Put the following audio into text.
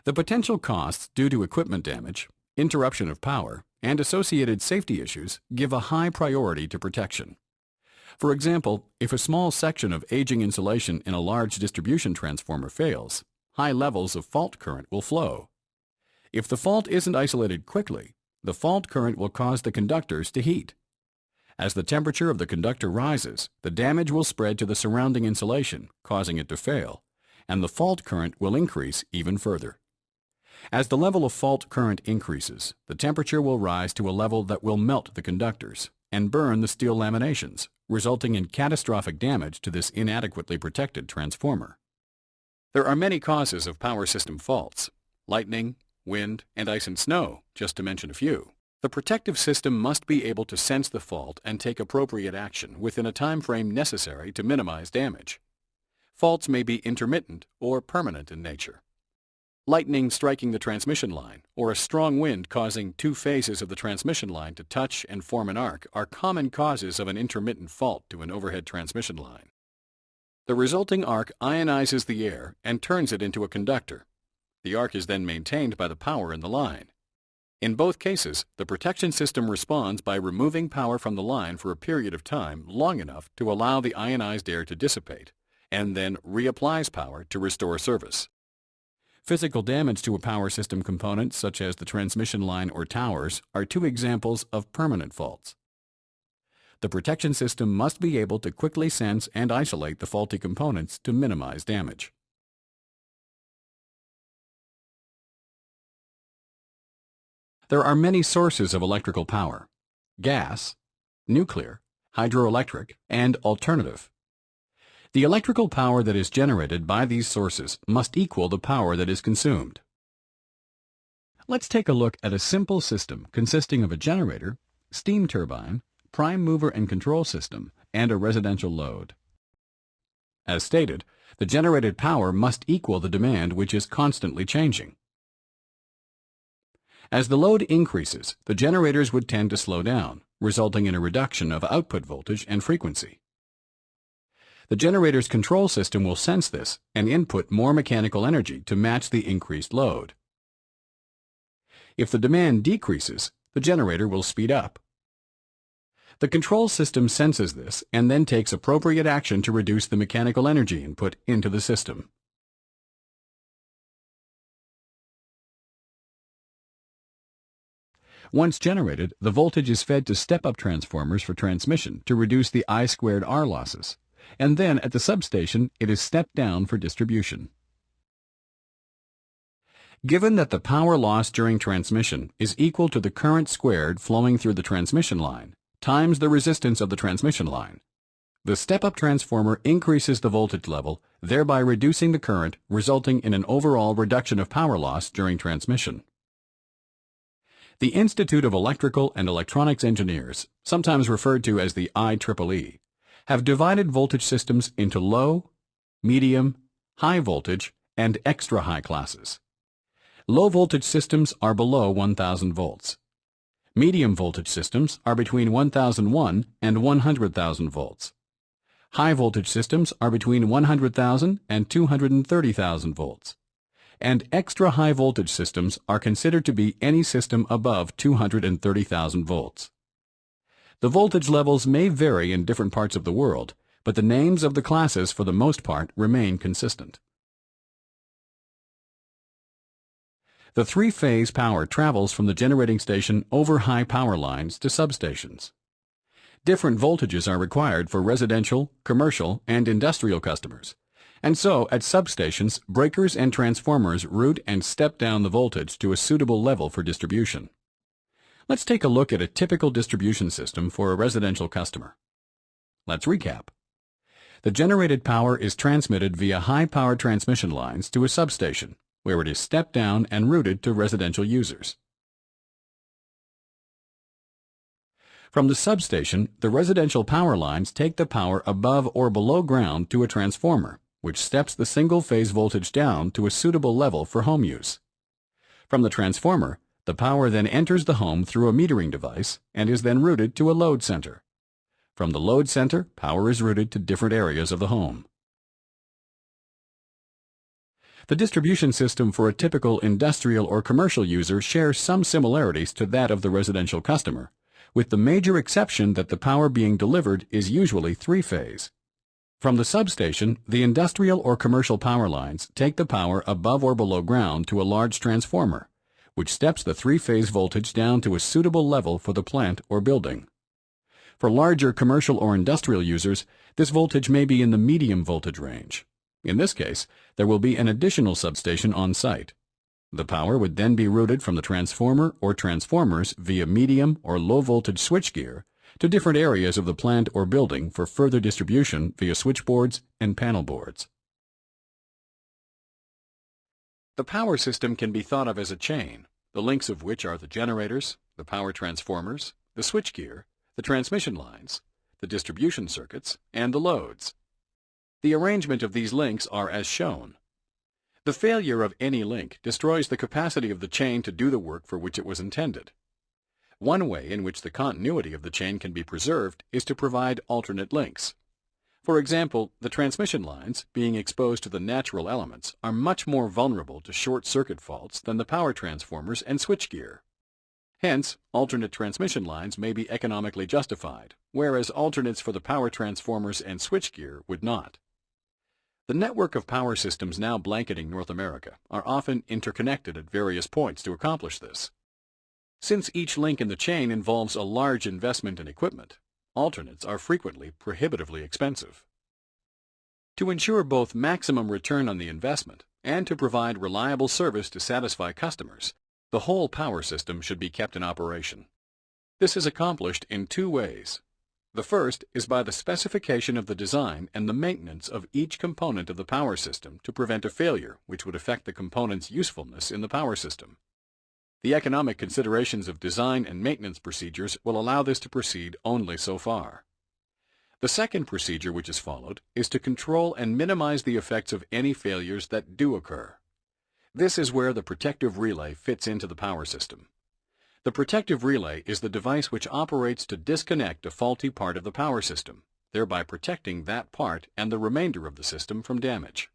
The potential costs due to equipment damage, interruption of power, and associated safety issues give a high priority to protection. For example, if a small section of aging insulation in a large distribution transformer fails, high levels of fault current will flow. If the fault isn't isolated quickly, the fault current will cause the conductors to heat. As the temperature of the conductor rises, the damage will spread to the surrounding insulation, causing it to fail, and the fault current will increase even further. As the level of fault current increases, the temperature will rise to a level that will melt the conductors and burn the steel laminations, resulting in catastrophic damage to this inadequately protected transformer. There are many causes of power system faults: lightning, wind, and ice and snow, just to mention a few. The protective system must be able to sense the fault and take appropriate action within a time frame necessary to minimize damage. Faults may be intermittent or permanent in nature. Lightning striking the transmission line or a strong wind causing two phases of the transmission line to touch and form an arc are common causes of an intermittent fault to an overhead transmission line. The resulting arc ionizes the air and turns it into a conductor. The arc is then maintained by the power in the line. In both cases, the protection system responds by removing power from the line for a period of time long enough to allow the ionized air to dissipate, and then reapplies power to restore service. Physical damage to a power system component, such as the transmission line or towers, are two examples of permanent faults. The protection system must be able to quickly sense and isolate the faulty components to minimize damage. There are many sources of electrical power: gas, nuclear, hydroelectric, and alternative. The electrical power that is generated by these sources must equal the power that is consumed. Let's take a look at a simple system consisting of a generator, steam turbine, prime mover and control system, and a residential load. As stated, the generated power must equal the demand, which is constantly changing. As the load increases, the generators would tend to slow down, resulting in a reduction of output voltage and frequency. The generator's control system will sense this and input more mechanical energy to match the increased load. If the demand decreases, the generator will speed up. The control system senses this and then takes appropriate action to reduce the mechanical energy input into the system. Once generated, the voltage is fed to step-up transformers for transmission to reduce the I-squared-R losses, and then at the substation it is stepped down for distribution. Given that the power loss during transmission is equal to the current squared flowing through the transmission line times the resistance of the transmission line, the step-up transformer increases the voltage level, thereby reducing the current, resulting in an overall reduction of power loss during transmission. The Institute of Electrical and Electronics Engineers, sometimes referred to as the IEEE, have divided voltage systems into low, medium, high voltage, and extra high classes. Low voltage systems are below 1000 volts. Medium voltage systems are between 1001 and 100,000 volts. High voltage systems are between 100,000 and 230,000 volts. And extra high voltage systems are considered to be any system above 230,000 volts. The voltage levels may vary in different parts of the world, but the names of the classes for the most part remain consistent. The three-phase power travels from the generating station over high power lines to substations. Different voltages are required for residential, commercial, and industrial customers, and so at substations, breakers and transformers route and step down the voltage to a suitable level for distribution. Let's take a look at a typical distribution system for a residential customer. Let's recap. The generated power is transmitted via high-power transmission lines to a substation, where it is stepped down and routed to residential users. From the substation, the residential power lines take the power above or below ground to a transformer, which steps the single-phase voltage down to a suitable level for home use. From the transformer, the power then enters the home through a metering device and is then routed to a load center. From the load center, power is routed to different areas of the home. The distribution system for a typical industrial or commercial user shares some similarities to that of the residential customer, with the major exception that the power being delivered is usually three-phase. From the substation, the industrial or commercial power lines take the power above or below ground to a large transformer, which steps the three-phase voltage down to a suitable level for the plant or building. For larger commercial or industrial users, this voltage may be in the medium voltage range. In this case, there will be an additional substation on site. The power would then be routed from the transformer or transformers via medium or low voltage switchgear to different areas of the plant or building for further distribution via switchboards and panel boards. The power system can be thought of as a chain, the links of which are the generators, the power transformers, the switchgear, the transmission lines, the distribution circuits, and the loads. The arrangement of these links are as shown. The failure of any link destroys the capacity of the chain to do the work for which it was intended. One way in which the continuity of the chain can be preserved is to provide alternate links. For example, the transmission lines, being exposed to the natural elements, are much more vulnerable to short-circuit faults than the power transformers and switchgear. Hence, alternate transmission lines may be economically justified, whereas alternates for the power transformers and switchgear would not. The network of power systems now blanketing North America are often interconnected at various points to accomplish this. Since each link in the chain involves a large investment in equipment, alternates are frequently prohibitively expensive. To ensure both maximum return on the investment and to provide reliable service to satisfy customers, the whole power system should be kept in operation. This is accomplished in two ways. The first is by the specification of the design and the maintenance of each component of the power system to prevent a failure which would affect the component's usefulness in the power system. The economic considerations of design and maintenance procedures will allow this to proceed only so far. The second procedure which is followed is to control and minimize the effects of any failures that do occur. This is where the protective relay fits into the power system. The protective relay is the device which operates to disconnect a faulty part of the power system, thereby protecting that part and the remainder of the system from damage.